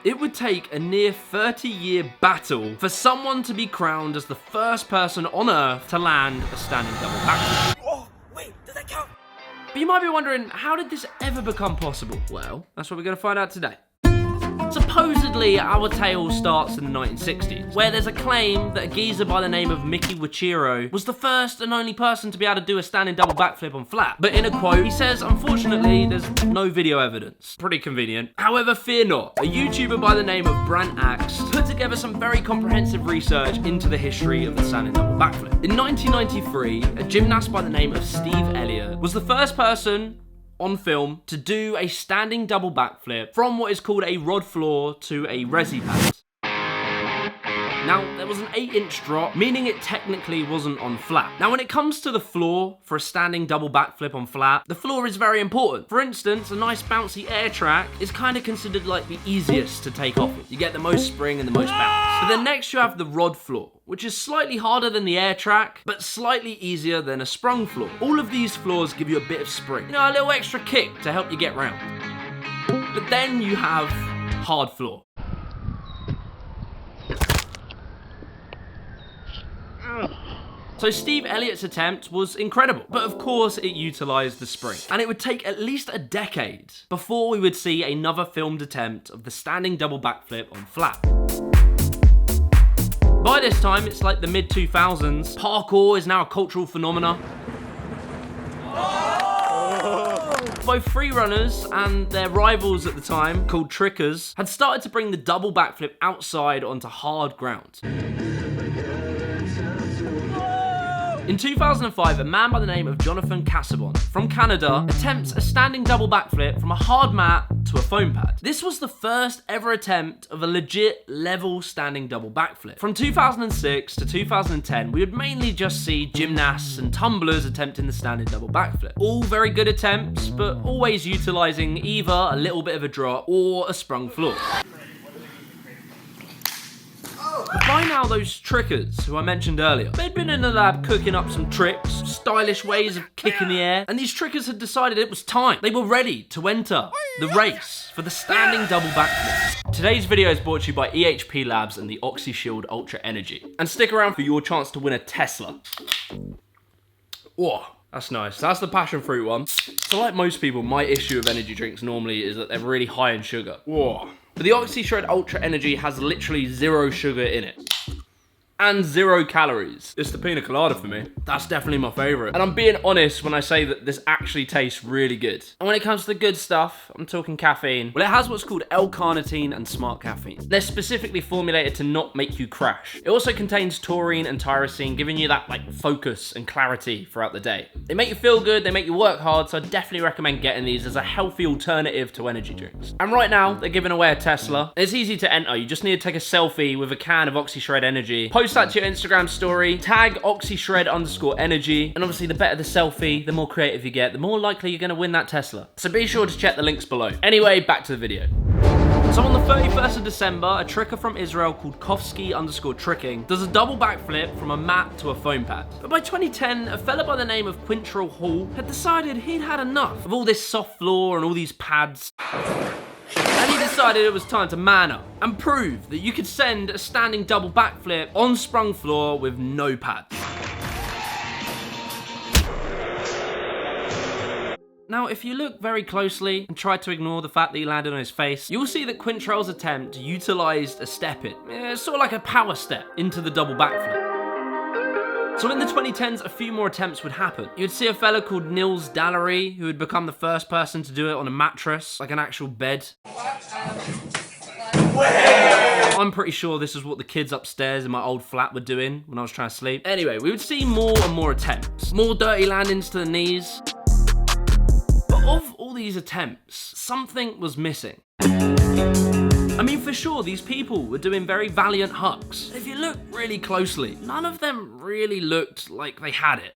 It would take a near 30-year battle for someone to be crowned as the first person on Earth to land a standing double backflip. Oh, wait, does that count? But you might be wondering, how did this ever become possible? Well, that's what we're going to find out today. Supposedly, our tale starts in the 1960s, where there's a claim that a geezer by the name of Mickey Wachiro was the first and only person to be able to do a standing double backflip on flat. But in a quote, he says, unfortunately, there's no video evidence. Pretty convenient. However, fear not. A YouTuber by the name of Brant Axe put together some very comprehensive research into the history of the standing double backflip. In 1993, a gymnast by the name of Steve Elliott was the first person on film to do a standing double backflip from what is called a rod floor to a resi pad. Now, there was an 8-inch drop, meaning it technically wasn't on flat. Now, when it comes to the floor for a standing double backflip on flat, the floor is very important. For instance, a nice bouncy air track is kind of considered like the easiest to take off with. You get the most spring and the most bounce. But then next you have the rod floor, which is slightly harder than the air track, but slightly easier than a sprung floor. All of these floors give you a bit of spring, you know, a little extra kick to help you get round. But then you have hard floor. So Steve Elliott's attempt was incredible, but of course it utilised the spring. And it would take at least a decade before we would see another filmed attempt of the standing double backflip on flat. By this time, it's like the mid-2000s. Parkour is now a cultural phenomenon. Both freerunners and their rivals at the time, called trickers, had started to bring the double backflip outside onto hard ground. In 2005, a man by the name of Jonathan Cassabon from Canada attempts a standing double backflip from a hard mat to a foam pad. This was the first ever attempt of a legit level standing double backflip. From 2006 to 2010, we would mainly just see gymnasts and tumblers attempting the standing double backflip. All very good attempts, but always utilising either a little bit of a drop or a sprung floor. But by now, those trickers, who I mentioned earlier, they'd been in the lab cooking up some tricks, stylish ways of kicking the air, and these trickers had decided it was time. They were ready to enter the race for the standing double backflip. Today's video is brought to you by EHP Labs and the OxyShield Ultra Energy. And stick around for your chance to win a Tesla. Whoa. That's nice. That's the passion fruit one. So like most people, my issue with energy drinks normally is that they're really high in sugar. Whoa. But the OxyShield Ultra Energy has literally 0 sugar in it. And 0 calories. It's the pina colada for me. That's definitely my favorite. And I'm being honest when I say that this actually tastes really good. And when it comes to the good stuff, I'm talking caffeine. Well, it has what's called L-carnitine and smart caffeine. They're specifically formulated to not make you crash. It also contains taurine and tyrosine, giving you that like focus and clarity throughout the day. They make you feel good, they make you work hard, so I definitely recommend getting these as a healthy alternative to energy drinks. And right now, they're giving away a Tesla. It's easy to enter. You just need to take a selfie with a can of OxyShred Energy. Post that to your Instagram story, tag OxyShred_energy, and obviously the better the selfie, the more creative you get, the more likely you're gonna win that Tesla. So be sure to check the links below. Anyway, back to the video. So on the 31st of December, a tricker from Israel called Kofsky_tricking does a double backflip from a mat to a foam pad. But by 2010, a fella by the name of Quintrell Hall had decided he'd had enough of all this soft floor and all these pads. And he decided it was time to man up and prove that you could send a standing double backflip on sprung floor with no pads. Now, if you look very closely and try to ignore the fact that he landed on his face, you'll see that Quintrell's attempt utilised a step-in. It's sort of like a power step into the double backflip. So in the 2010s, a few more attempts would happen. You'd see a fella called Nils Dallery, who would become the first person to do it on a mattress, like an actual bed. I'm pretty sure this is what the kids upstairs in my old flat were doing when I was trying to sleep. Anyway, we would see more and more attempts. More dirty landings to the knees. But of all these attempts, something was missing. I mean, for sure, these people were doing very valiant hucks. If you look really closely, none of them really looked like they had it.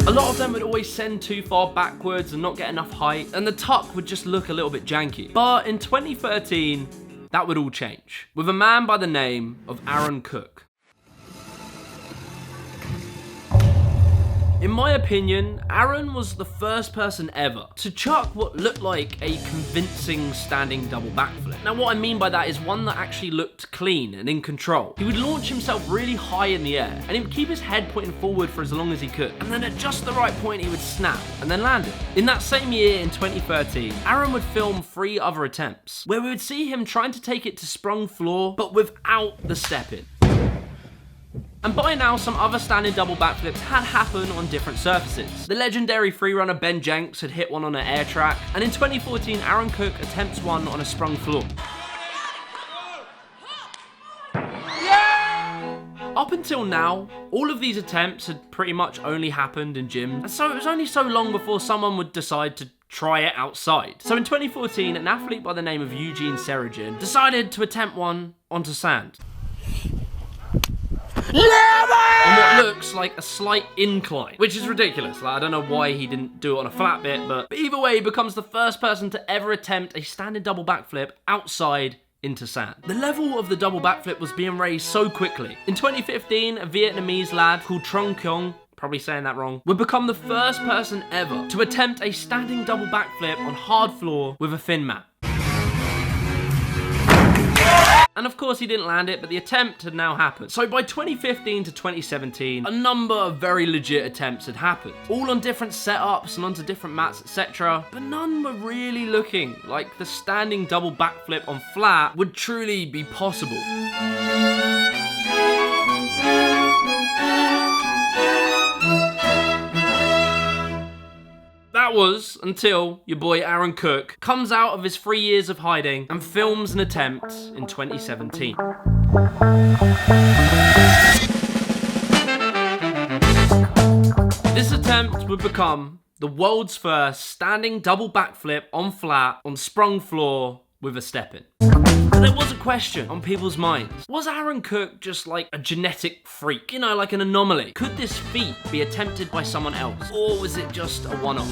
A lot of them would always send too far backwards and not get enough height, and the tuck would just look a little bit janky. But in 2013, that would all change, with a man by the name of Aaron Cook. In my opinion, Aaron was the first person ever to chuck what looked like a convincing standing double backflip. Now what I mean by that is one that actually looked clean and in control. He would launch himself really high in the air and he would keep his head pointing forward for as long as he could. And then at just the right point he would snap and then land it. In that same year, in 2013, Aaron would film 3 other attempts where we would see him trying to take it to sprung floor but without the step in. And by now, some other standing double backflips had happened on different surfaces. The legendary freerunner Ben Jenks had hit one on an air track, and in 2014, Aaron Cook attempts one on a sprung floor. Up until now, all of these attempts had pretty much only happened in gyms, and so it was only so long before someone would decide to try it outside. So in 2014, an athlete by the name of Eugene Serogin decided to attempt one onto sand. On what looks like a slight incline, which is ridiculous. Like, I don't know why he didn't do it on a flat bit, but either way, he becomes the first person to ever attempt a standing double backflip outside into sand. The level of the double backflip was being raised so quickly. In 2015, a Vietnamese lad called Trung Kyong, probably saying that wrong, would become the first person ever to attempt a standing double backflip on hard floor with a thin mat. And of course he didn't land it, but the attempt had now happened. So by 2015 to 2017, a number of very legit attempts had happened. All on different setups and onto different mats, etc. But none were really looking like the standing double backflip on flat would truly be possible. That was until your boy Aaron Cook comes out of his 3 years of hiding and films an attempt in 2017. This attempt would become the world's first standing double backflip on flat on sprung floor with a step in. But there was a question on people's minds. Was Aaron Cook just like a genetic freak? You know, like an anomaly? Could this feat be attempted by someone else? Or was it just a one-off?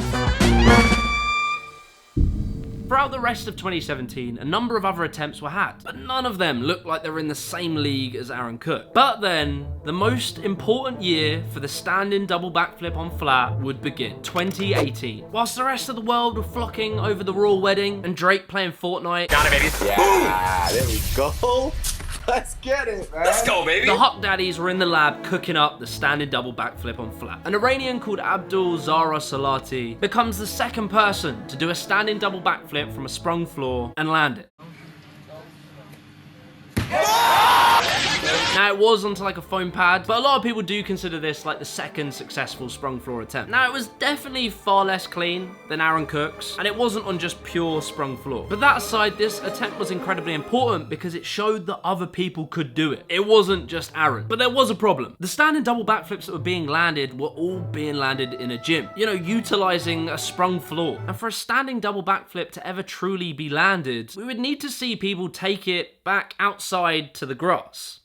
Throughout the rest of 2017, a number of other attempts were had, but none of them looked like they were in the same league as Aaron Cook. But then, the most important year for the stand-in double backflip on flat would begin, 2018. Whilst the rest of the world were flocking over the royal wedding and Drake playing Fortnite. Got it, baby. Yeah, there we go. Let's get it, man. Let's go, baby. The Huck Daddies were in the lab cooking up the standing double backflip on flat. An Iranian called Abdul Zara Salati becomes the second person to do a standing double backflip from a sprung floor and land it. Now, it was onto like a foam pad, but a lot of people do consider this like the second successful sprung floor attempt. Now, it was definitely far less clean than Aaron Cook's, and it wasn't on just pure sprung floor. But that aside, this attempt was incredibly important because it showed that other people could do it. It wasn't just Aaron. But there was a problem. The standing double backflips that were being landed were all being landed in a gym, you know, utilizing a sprung floor. And for a standing double backflip to ever truly be landed, we would need to see people take it back outside to the grass.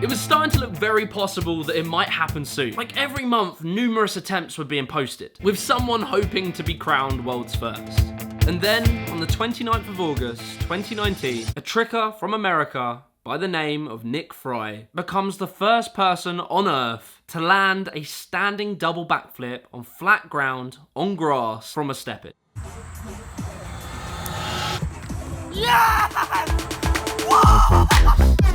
It was starting to look very possible that it might happen soon. Like every month, numerous attempts were being posted, with someone hoping to be crowned world's first. And then, on the 29th of August, 2019, a tricker from America by the name of Nick Fry becomes the first person on Earth to land a standing double backflip on flat ground, on grass, from a step-in. Yeah!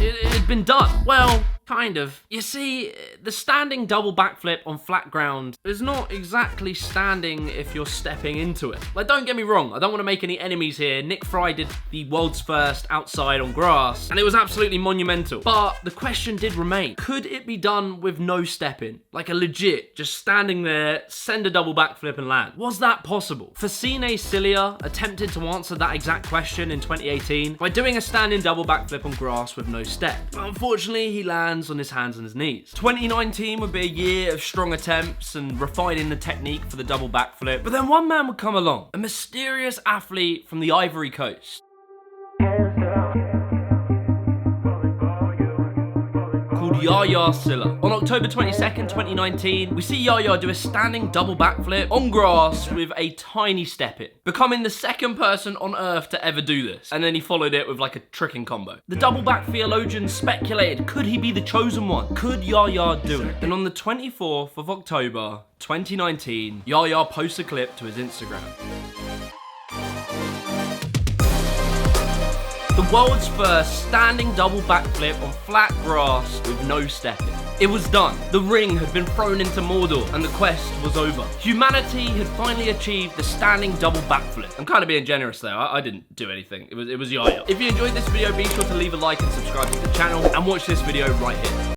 It had been done. Well, kind of. You see, the standing double backflip on flat ground is not exactly standing if you're stepping into it. Like, don't get me wrong, I don't want to make any enemies here. Nick Fry did the world's first outside on grass, and it was absolutely monumental. But the question did remain. Could it be done with no step-in? Like a legit, just standing there, send a double backflip and land. Was that possible? Facine Cilia attempted to answer that exact question in 2018 by doing a standing double backflip on grass with no step. But unfortunately, he lands on his hands and his knees. 2019 would be a year of strong attempts and refining the technique for the double backflip. But then one man would come along, a mysterious athlete from the Ivory Coast called Yaya Silla. On October 22nd, 2019, we see Yaya do a standing double backflip on grass with a tiny step in, becoming the second person on earth to ever do this. And then he followed it with like a tricking combo. The double back theologians speculated, could he be the chosen one? Could Yaya do it? And on the 24th of October, 2019, Yaya posts a clip to his Instagram. The world's first standing double backflip on flat grass with no stepping. It was done. The ring had been thrown into Mordor and the quest was over. Humanity had finally achieved the standing double backflip. I'm kind of being generous there. I didn't do anything. It was Yaya. If you enjoyed this video, be sure to leave a like and subscribe to the channel and watch this video right here.